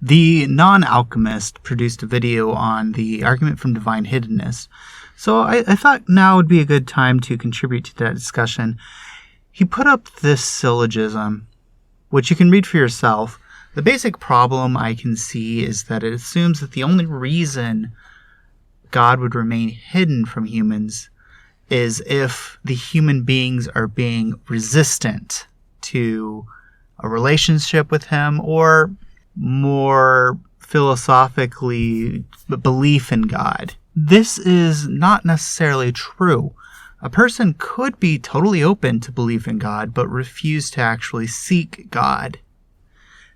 The non-alchemist produced a video on the argument from Divine Hiddenness, so I thought now would be a good time to contribute to that discussion. He put up this syllogism, which you can read for yourself. The basic problem I can see is that it assumes that the only reason God would remain hidden from humans is if the human beings are being resistant to a relationship with him, or more philosophically, belief in God. This is not necessarily true. A person could be totally open to belief in God, but refuse to actually seek God.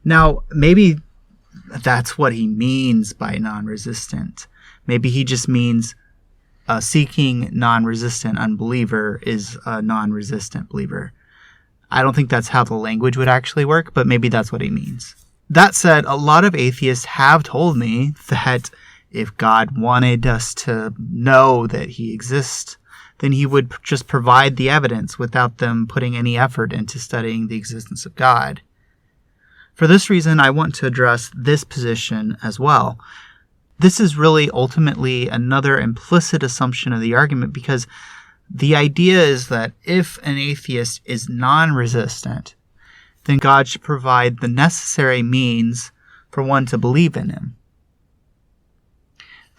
Now, maybe that's what he means by non-resistant. Maybe he just means a seeking non-resistant unbeliever is a non-resistant believer. I don't think that's how the language would actually work, but maybe that's what he means. That said, a lot of atheists have told me that if God wanted us to know that he exists, then he would just provide the evidence without them putting any effort into studying the existence of God. For this reason, I want to address this position as well. This is really ultimately another implicit assumption of the argument, because the idea is that if an atheist is non-resistant, then God should provide the necessary means for one to believe in him.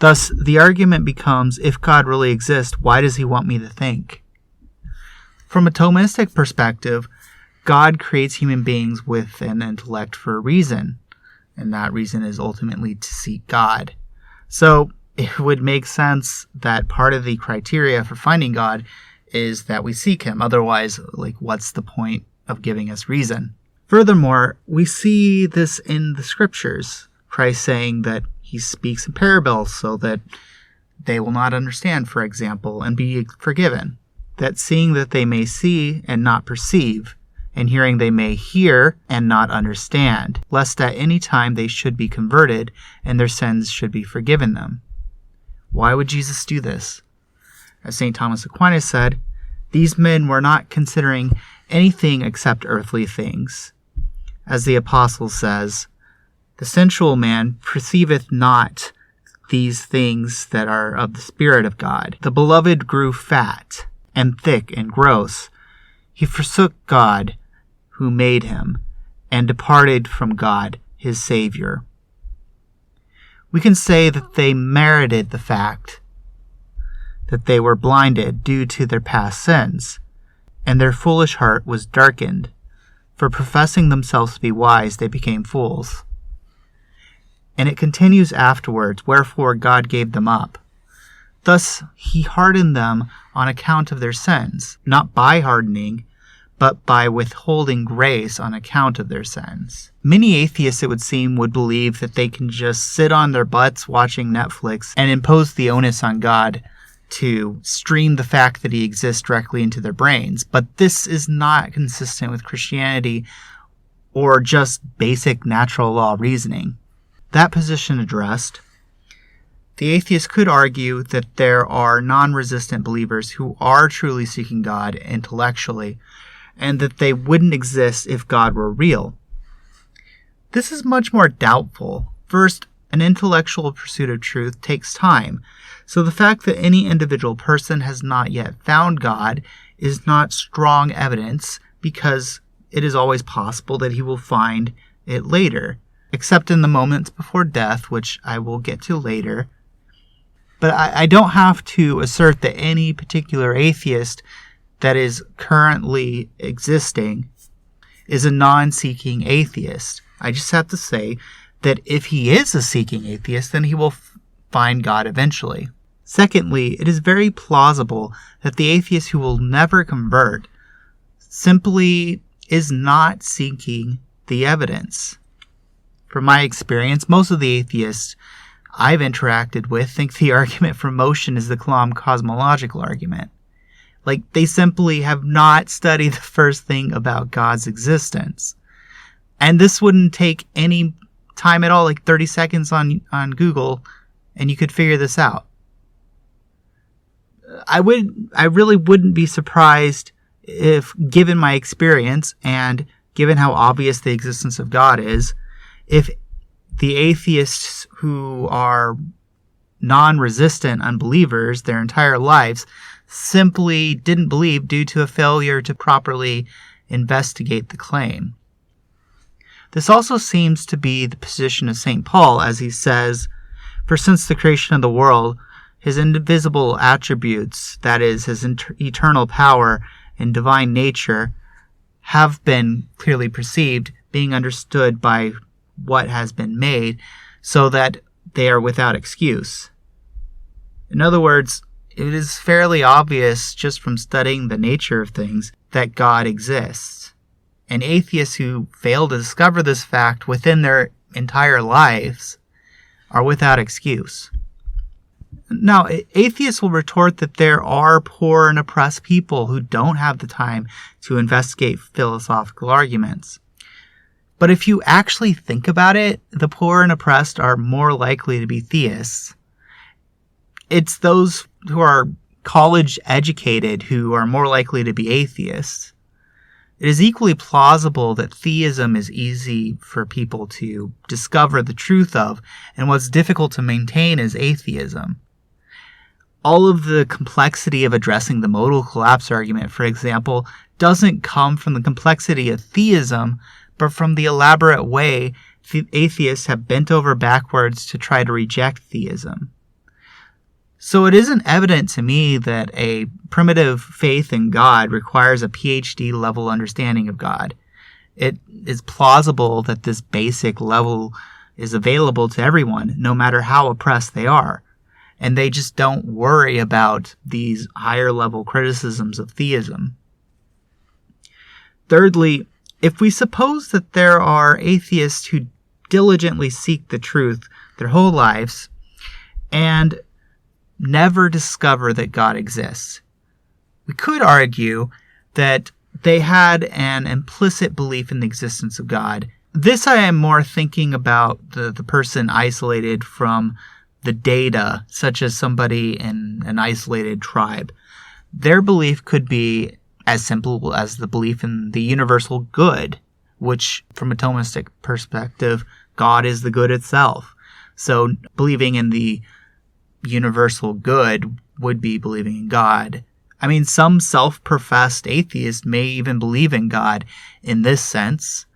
Thus, the argument becomes, if God really exists, why does he want me to think? From a Thomistic perspective, God creates human beings with an intellect for a reason, and that reason is ultimately to seek God. So it would make sense that part of the criteria for finding God is that we seek him. Otherwise, what's the point of giving us reason? Furthermore, we see this in the Scriptures. Christ saying that he speaks in parables so that they will not understand, for example, and be forgiven. That seeing that they may see and not perceive, and hearing they may hear and not understand, lest at any time they should be converted and their sins should be forgiven them. Why would Jesus do this? As St. Thomas Aquinas said, these men were not considering anything except earthly things. As the Apostle says, the sensual man perceiveth not these things that are of the Spirit of God. The beloved grew fat and thick and gross. He forsook God who made him, and departed from God, his Savior. We can say that they merited the fact that they were blinded due to their past sins, and their foolish heart was darkened. For professing themselves to be wise, they became fools. And it continues afterwards, wherefore God gave them up. Thus he hardened them on account of their sins, not by hardening, but by withholding grace on account of their sins. Many atheists, it would seem, would believe that they can just sit on their butts watching Netflix and impose the onus on God to stream the fact that he exists directly into their brains. But this is not consistent with Christianity or just basic natural law reasoning. That position addressed, the atheist could argue that there are non-resistant believers who are truly seeking God intellectually, and that they wouldn't exist if God were real. This is much more doubtful. First, an intellectual pursuit of truth takes time, so the fact that any individual person has not yet found God is not strong evidence, because it is always possible that he will find it later, except in the moments before death, which I will get to later. But I don't have to assert that any particular atheist that is currently existing is a non-seeking atheist. I just have to say that if he is a seeking atheist, then he will find God eventually. Secondly, it is very plausible that the atheist who will never convert simply is not seeking the evidence. From my experience, most of the atheists I've interacted with think the argument for motion is the Kalam cosmological argument. They simply have not studied the first thing about God's existence. And this wouldn't take any time at all, 30 seconds on Google, and you could figure this out. I really wouldn't be surprised if, given my experience and given how obvious the existence of God is, if The atheists who are non-resistant unbelievers their entire lives simply didn't believe due to a failure to properly investigate the claim. This also seems to be the position of St. Paul, as he says, "For since the creation of the world, his invisible attributes, that is, his eternal power and divine nature, have been clearly perceived, being understood by what has been made, so that they are without excuse." In other words, it is fairly obvious just from studying the nature of things that God exists. And atheists who fail to discover this fact within their entire lives are without excuse. Now, atheists will retort that there are poor and oppressed people who don't have the time to investigate philosophical arguments. But if you actually think about it, the poor and oppressed are more likely to be theists. It's those who are college educated who are more likely to be atheists. It is equally plausible that theism is easy for people to discover the truth of, and what's difficult to maintain is atheism. All of the complexity of addressing the modal collapse argument, for example, doesn't come from the complexity of theism, but from the elaborate way atheists have bent over backwards to try to reject theism. So it isn't evident to me that a primitive faith in God requires a PhD level understanding of God. It is plausible that this basic level is available to everyone, no matter how oppressed they are. And they just don't worry about these higher level criticisms of theism. Thirdly, if we suppose that there are atheists who diligently seek the truth their whole lives and never discover that God exists, we could argue that they had an implicit belief in the existence of God. This I am more thinking about the person isolated from the data, such as somebody in an isolated tribe. Their belief could be as simple as the belief in the universal good, which, from a Thomistic perspective, God is the good itself. So believing in the universal good would be believing in God. I mean, some self-professed atheists may even believe in God in this sense,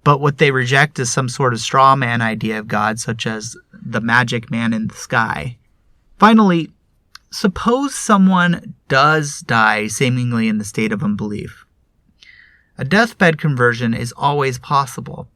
but what they reject is some sort of straw man idea of God, such as the magic man in the sky. Finally, suppose someone does die seemingly in the state of unbelief. A deathbed conversion is always possible.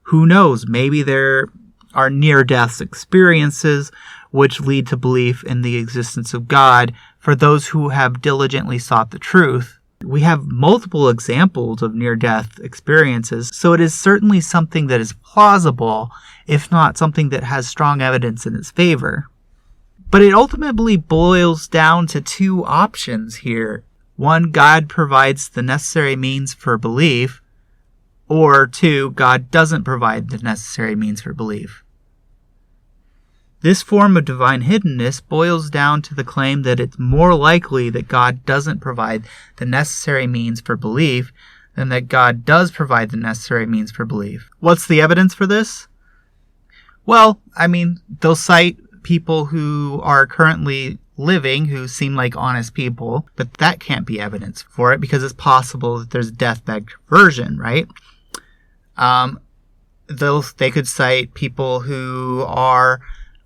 Who knows, maybe there are near-death experiences which lead to belief in the existence of God for those who have diligently sought the truth. We have multiple examples of near-death experiences, so it is certainly something that is plausible, if not something that has strong evidence in its favor. But it ultimately boils down to two options here. One, God provides the necessary means for belief, or two, God doesn't provide the necessary means for belief. This form of divine hiddenness boils down to the claim that it's more likely that God doesn't provide the necessary means for belief than that God does provide the necessary means for belief. What's the evidence for this? Well, they'll cite people who are currently living who seem like honest people, but that can't be evidence for it because it's possible that there's a deathbed conversion, right? They could cite people who are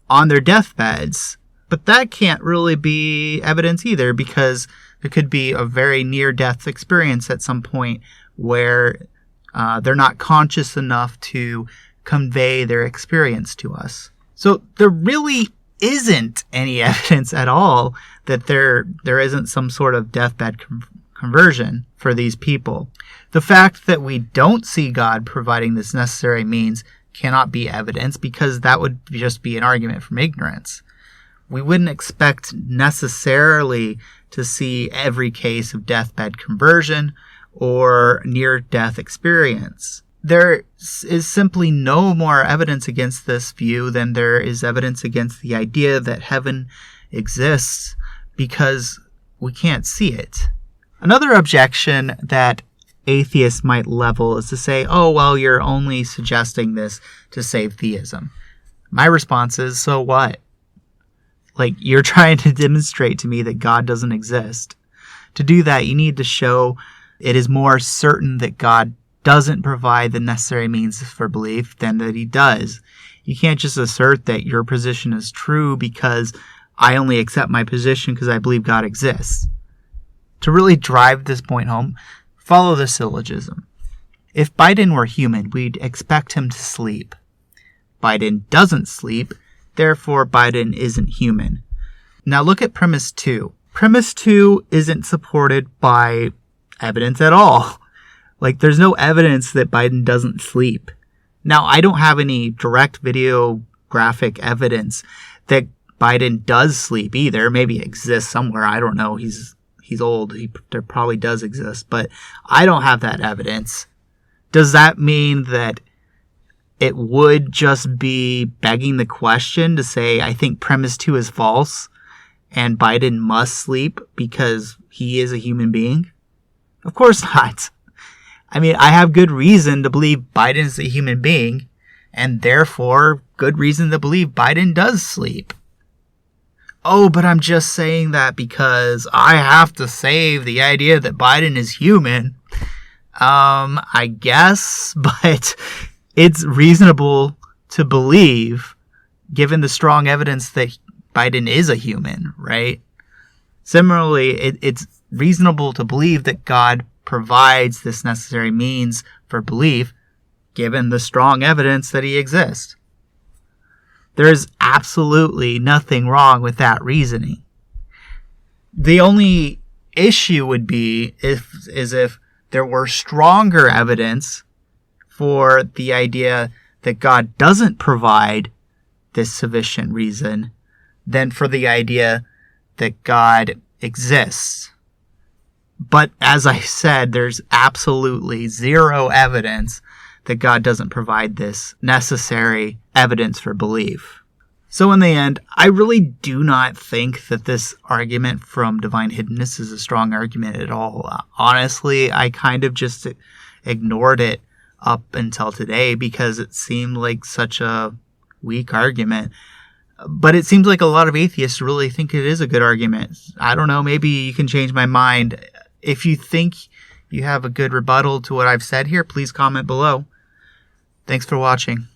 on their deathbeds, but that can't really be evidence either because there could be a very near-death experience at some point where they're not conscious enough to convey their experience to us. So there really isn't any evidence at all that there isn't some sort of deathbed conversion for these people. The fact that we don't see God providing this necessary means cannot be evidence because that would just be an argument from ignorance. We wouldn't expect necessarily to see every case of deathbed conversion or near-death experience. There is simply no more evidence against this view than there is evidence against the idea that heaven exists because we can't see it. Another objection that atheists might level is to say, oh, well, you're only suggesting this to save theism. My response is, so what? Like, you're trying to demonstrate to me that God doesn't exist. To do that, you need to show it is more certain that God doesn't provide the necessary means for belief than that he does. You can't just assert that your position is true because I only accept my position because I believe God exists. To really drive this point home, follow the syllogism. If Biden were human, we'd expect him to sleep. Biden doesn't sleep, therefore Biden isn't human. Now look at premise 2. Premise 2 isn't supported by evidence at all. Like, there's no evidence that Biden doesn't sleep. Now, I don't have any direct videographic evidence that Biden does sleep either. Maybe it exists somewhere. I don't know. He's old. There probably does exist, but I don't have that evidence. Does that mean that it would just be begging the question to say, I think premise 2 is false and Biden must sleep because he is a human being? Of course not. I mean, I have good reason to believe Biden is a human being, and therefore good reason to believe Biden does sleep. Oh, but I'm just saying that because I have to save the idea that Biden is human. I guess, but it's reasonable to believe, given the strong evidence that Biden is a human, right? Similarly, it's reasonable to believe that God provides this necessary means for belief, given the strong evidence that he exists. There's absolutely nothing wrong with that reasoning. The only issue would be if there were stronger evidence for the idea that God doesn't provide this sufficient reason than for the idea that God exists. But as I said, there's absolutely zero evidence that God doesn't provide this necessary evidence for belief. So in the end, I really do not think that this argument from Divine Hiddenness is a strong argument at all. Honestly, I kind of just ignored it up until today because it seemed like such a weak argument. But it seems like a lot of atheists really think it is a good argument. I don't know, maybe you can change my mind. If you think you have a good rebuttal to what I've said here, please comment below. Thanks for watching.